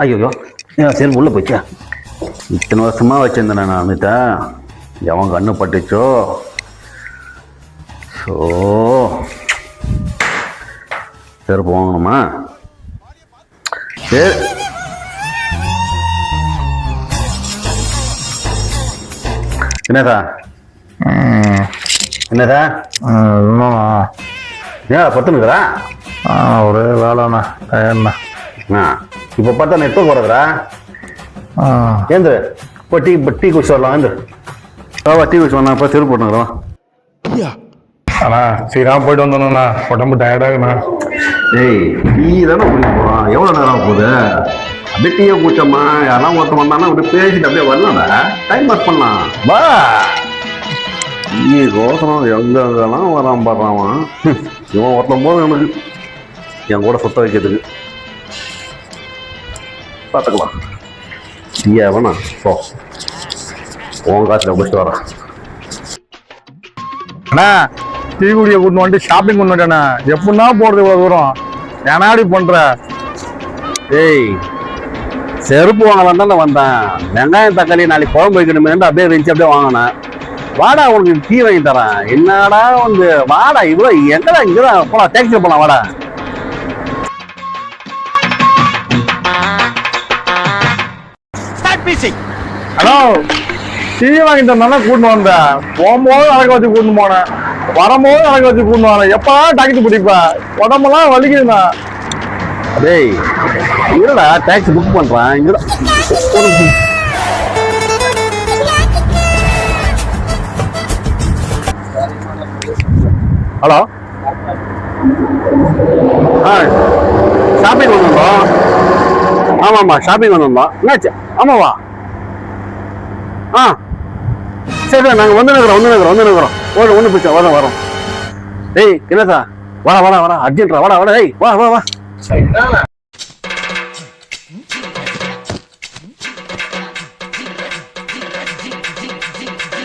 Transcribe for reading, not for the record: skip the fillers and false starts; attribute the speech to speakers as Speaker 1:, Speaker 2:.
Speaker 1: ஐயோ ஏன் செருப்பு உள்ள போச்சா? இத்தனை வருஷமா வச்சிருந்தேன் நான் வந்துட்டா எவன் கண்ணு பட்டுச்சோ. ஸோ செருப்பு வாங்கணுமா? சரி என்னதா என்னதா ஏன் பத்துனுக்குறா?
Speaker 2: ஒரே வேலைண்ணா டயர்ண்ணா.
Speaker 1: இப்போ பார்த்தா நான் எப்போ போகிறதுரா? ஏந்து இப்போ டீ குடிச்சு வரலாம். ஏந்து டீ குடிச்சு வரலாம். இப்போ செருப்பு போட்டுக்கிறோம்.
Speaker 2: அண்ணா சீக்கிரம் போயிட்டு வந்தோண்ணா, உடம்பு டயர்டாகுண்ணா.
Speaker 1: ஏய் டீ தானே குடிக்க போகிறோம், எவ்வளோ நேரம் போகுது? அப்படியே டீயை குடிச்சோம்மா, யாரெல்லாம் ஒருத்தன் வந்தானா அப்படியே பேசிட்டு அப்படியே வரலாம்டா, டைம் பாஸ் பண்ணலாம். வா டீ ரோசனம் எங்கெல்லாம் வரான் பாடுறான். இவன் ஒருத்தன் போது எனக்கு என் கூட சுத்த வைக்கிறதுக்கு பார்த்துக்கலாம். டீயா வேணா போ, உன் காசில் குடிச்சிட்டு வரேன்.
Speaker 2: அண்ணா டீ குடியை கூட்டு வந்துட்டு ஷாப்பிங் கொண்டு வந்துட்டேண்ணா. எப்படின்னா போகிறது இவ்வளோ தூரம்? ஏன்னா அப்படி பண்ணுற?
Speaker 1: ஏய் செருப்பு வாங்கலாம் தானே வந்தேன். வெங்காயம் தக்காளி நாளைக்கு குழம்பு வைக்கணுமே அப்படியே இருந்துச்சு, அப்படியே வாங்கினேன். வாடா உனக்கு டீ வாங்கி தரேன். என்னடா வந்து வாடா, இவ்வளோ எங்கடா இங்கதான் போலாம், டேக்ஸியில் போலாம் வாடா.
Speaker 2: ஹலோ டீ வாங்கி தந்தானே கூட்டு வந்தேன். போகும்போது அழக வச்சு கூட்டு போனேன், வரும்போது அழக வச்சு கூட்டு வரேன். எப்படா டாக்ஸி பிடிப்பேன்? உடம்பெல்லாம் வலிக்குதுண்ணா.
Speaker 1: டேய் இருடா, டாக்ஸி புக் பண்றேன். இங்கடா ஹலோ ஷாப்பிங் வந்திருந்தோம். ஆமாம்மா ஷாப்பிங் வந்திருந்தோம். என்னாச்சு? ஆமாவா? சரி நாங்கள் வந்துருக்குறோம். ஒன்றும் பிரச்சனை வரோம். டேய் என்னதா வாடா அர்ஜென்ட்ரா, வாடா டேய் வா.